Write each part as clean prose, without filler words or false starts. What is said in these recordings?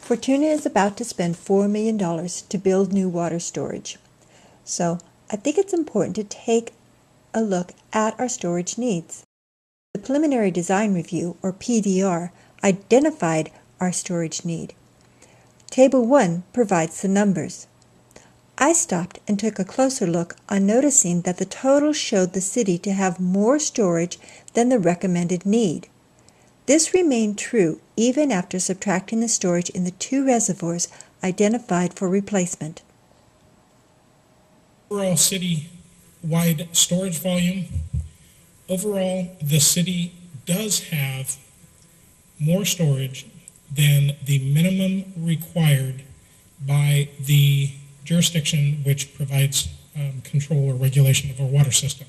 Fortuna is about to spend $4 million to build new water storage. So I think it's important to take a look at our storage needs. The Preliminary Design Review, or PDR, identified our storage need. Table 1 provides the numbers. I stopped and took a closer look on noticing that the total showed the city to have more storage than the recommended need. This remained true even after subtracting the storage in the 2 reservoirs identified for replacement. Overall city-wide storage volume. Overall, the city does have more storage than the minimum required by the jurisdiction which provides control or regulation of our water system.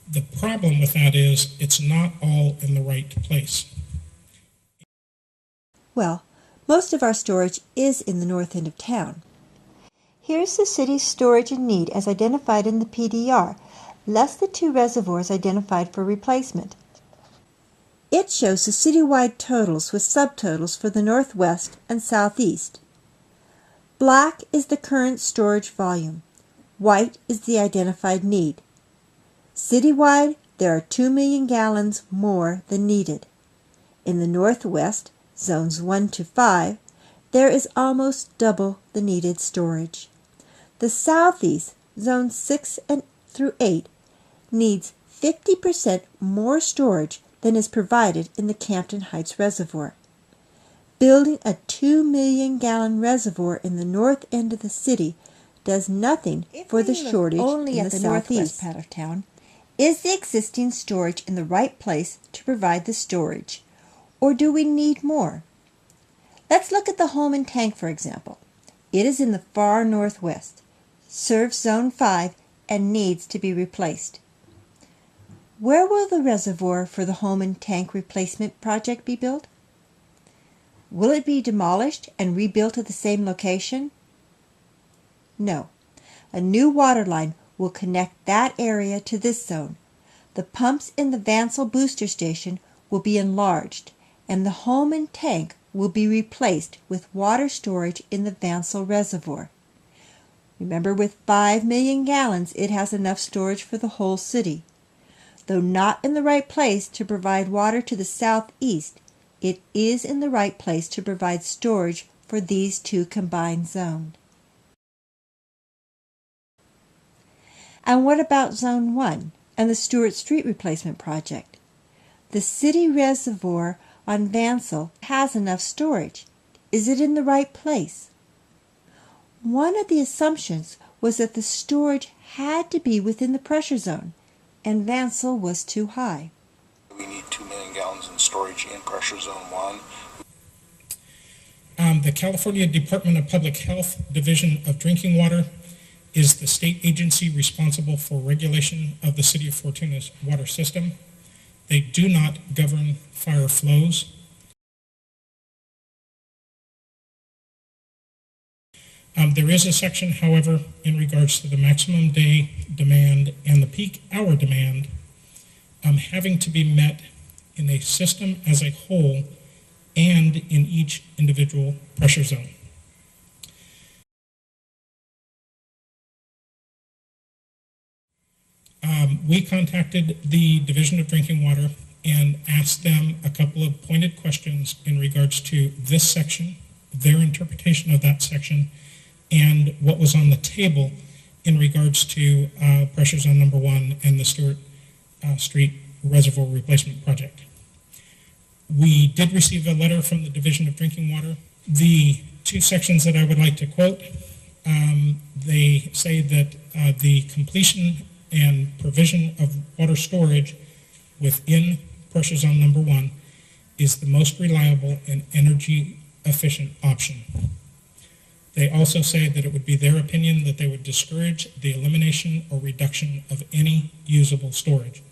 The problem with that is it's not all in the right place. Well, most of our storage is in the north end of town. Here's the city's storage and need as identified in the PDR, less the 2 reservoirs identified for replacement. It shows the citywide totals with subtotals for the northwest and southeast. Black is the current storage volume. White is the identified need. Citywide, there are 2 million gallons more than needed. In the northwest, zones 1 to 5, there is almost double the needed storage. The southeast, zones 6 through 8, needs 50% more storage than is provided in the Campton Heights Reservoir. Building a 2 million gallon reservoir in the north end of the city does nothing for the shortage only in at the the northwest southeast. part of town. Is the existing storage in the right place to provide the storage, or do we need more? Let's look at the Holman tank, for example. It is in the far northwest, serves Zone 5, and needs to be replaced. Where will the reservoir for the Holman tank replacement project be built? Will it be demolished and rebuilt at the same location? No. A new water line will connect that area to this zone. The pumps in the Vansel booster station will be enlarged, and the Holman tank will be replaced with water storage in the Vansel reservoir. Remember, with 5 million gallons, it has enough storage for the whole city. Though not in the right place to provide water to the southeast, it is in the right place to provide storage for these 2 combined zones. And what about Zone 1 and the Stewart Street Replacement Project? The city reservoir on Vansel has enough storage. Is it in the right place? One of the assumptions was that the storage had to be within the pressure zone, and Vansel was too high. We need 2 million gallons in storage in pressure zone 1. The California Department of Public Health Division of Drinking Water is the state agency responsible for regulation of the city of Fortuna's water system. They do not govern fire flows. There is a section, however, in regards to the maximum day demand and the peak hour demand having to be met in a system as a whole and in each individual pressure zone. We contacted the Division of Drinking Water and asked them a couple of pointed questions in regards to this section, their interpretation of that section, and what was on the table in regards to pressure zone number 1 and the Stewart Street Reservoir Replacement Project. We did receive a letter from the Division of Drinking Water. The 2 sections that I would like to quote, they say that the completion and provision of water storage within pressure zone number 1 is the most reliable and energy efficient option. They also say that it would be their opinion that they would discourage the elimination or reduction of any usable storage.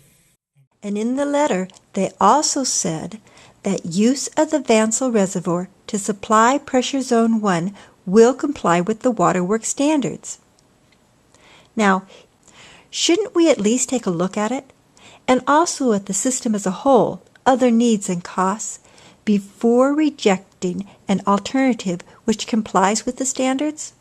And in the letter, they also said that use of the Vansel Reservoir to supply Pressure Zone 1 will comply with the Waterworks standards. Now, shouldn't we at least take a look at it? And also at the system as a whole, other needs and costs, before rejecting an alternative which complies with the standards?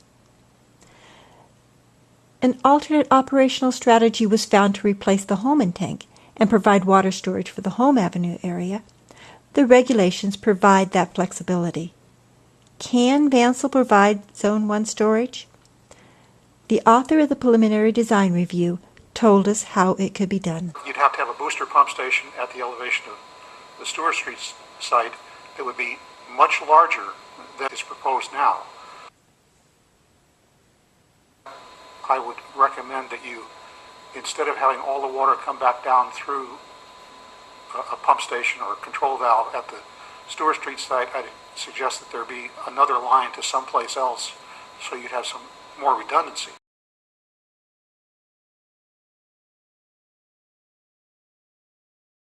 An alternate operational strategy was found to replace the Holman tank and provide water storage for the Home Avenue area. The regulations provide that flexibility. Can Vansel provide Zone 1 storage? The author of the preliminary design review told us how it could be done. You'd have to have a booster pump station at the elevation of the Stewart Street site that would be much larger than is proposed now. I would recommend that you, instead of having all the water come back down through a pump station or a control valve at the Stewart Street site, I'd suggest that there be another line to someplace else so you'd have some more redundancy.